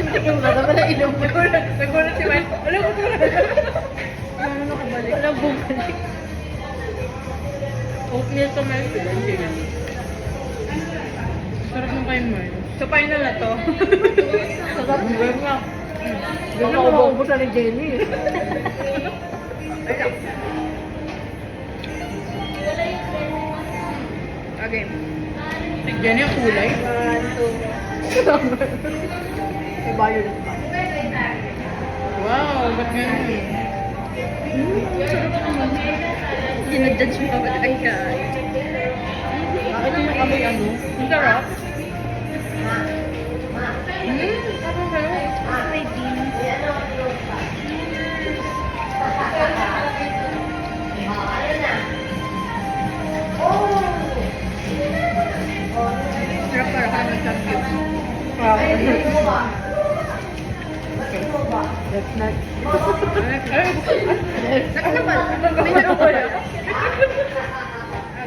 Yung baka pala ilong mo. Nagulat si Mike. Alam ko pala. Ano nakabalik? Walang bumalik. Oatmeal sa Mike. Hindi na. Sarap ng kain mo eh. So final na to. Sarap. Well nga. Yung nakaubusan ni Jenny. Okay. Tigyan niya kulay. 1, 2. May violet pa. Wow, ba't ganun? Sinadjudge mo pa ba ay kain? Bakit yung amoy ano? Ang sarap. Parang sarap. May beans. Sarap para ka naman sa cute. That's not. May nakawala.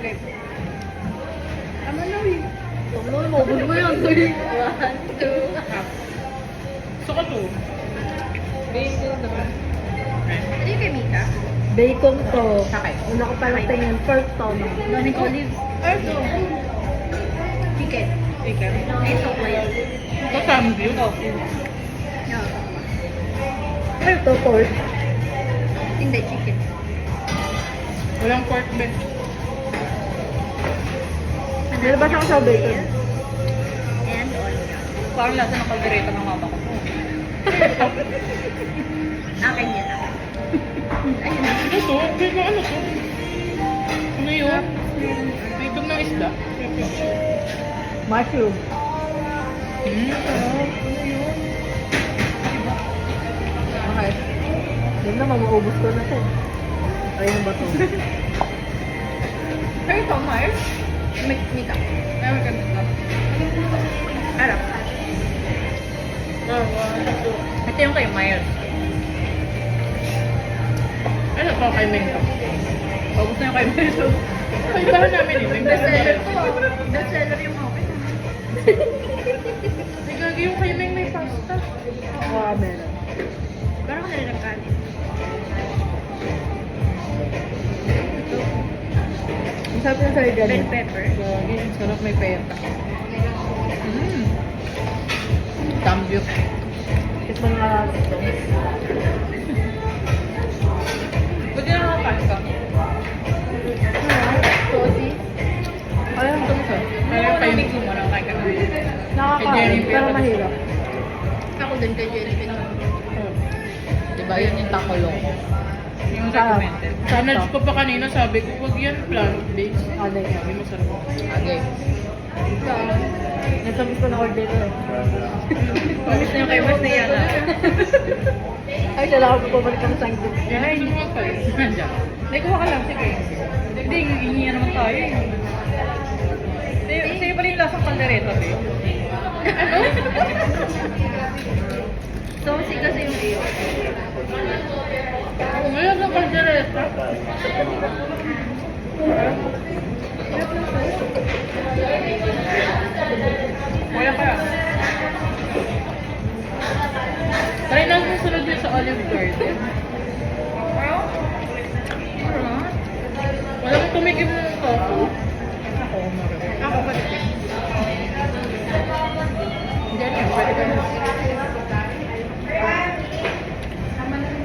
Okay. Tama na eh. Mabul mo yun. 1, 2. Gusto ko to. Bacon naman. Ano yung kay Mika? Bacon to. Sakay. Una ko palang tingin. Pork to. Galing olives. Ito. Chicken. Chicken. Ito po yan. Ito sambil. Ano to? Pork. Hindi, chicken. Walang pork ba? Nalabas ako sa bacon. And onion. Parang lasa ng kaldereta ng mama ko. Akin yan. Ayun na. Ano to? Wait, ano to? Ano yun? Itog ng isda? Mushroom. Ano yun? Okay. Yun naman, maubos ko na ito. Ayun ba ito? Pero ito, Mars? Mika. Ay, maganda. Harap. Ito yung kay Myers. Ano to kay Mika? Paubos na yung kay Myers. Ay, bahan namin yun. Bestseller to. Bestseller yung open. Ay, gagi yung kay Ming may pasta. Oo, meron. Parang kanila ng kanin. Ang sarap yung sarga niya. Pepper. Gagi, ang sarap may peta. Cambio. Tikman nga natin ito. Pwede na ako pasta. Saucy. Ayaw mo ito. Ayaw kayo mo na kain ka na. Nakakain, pero mahirap. Ako din kay Jelly Bean. Diba yun yung taco loco? Yung recommended. Sinurge ko pa kanina, sabi ko, wag yan plant-based. Ano yun? Sabi masarap. Okay. Nasabi ko na order ko. Pagis na yung kay Mas na yan. Ay, dala ko pabalik ang sangkot. Ay, hindi mo kayo. Nandiyan. Nagkuha ka lang, sige. Hindi, hingihan naman tayo eh. Sa'yo pala yung lasang kaldereta, babe. Ano? Saucy kasi yung iyo. Ngayon ang kaldereta. Kaya kaya. Try lang yung sunod yun sa Olive Garden. Walang tumigim ng tofu. Ako, marami. Ako pa rin. Ganyan, pwede ka na.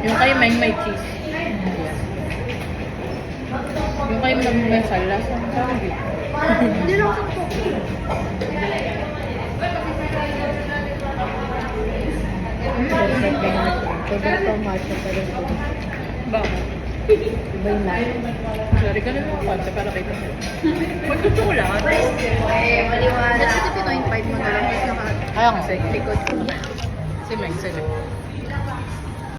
Yung kay Meng may cheese. Yung kay Meng may salas. Hindi lang ako po. Tomato, matcha, pero ito. Bakit? Iba yung lahat. Sorry ka na lang konti para kita mo. Magtutulad. Maliwanag. That's ito 2.5 mo na lang. Kaya nga, sige. Likod. Si Meng, sige.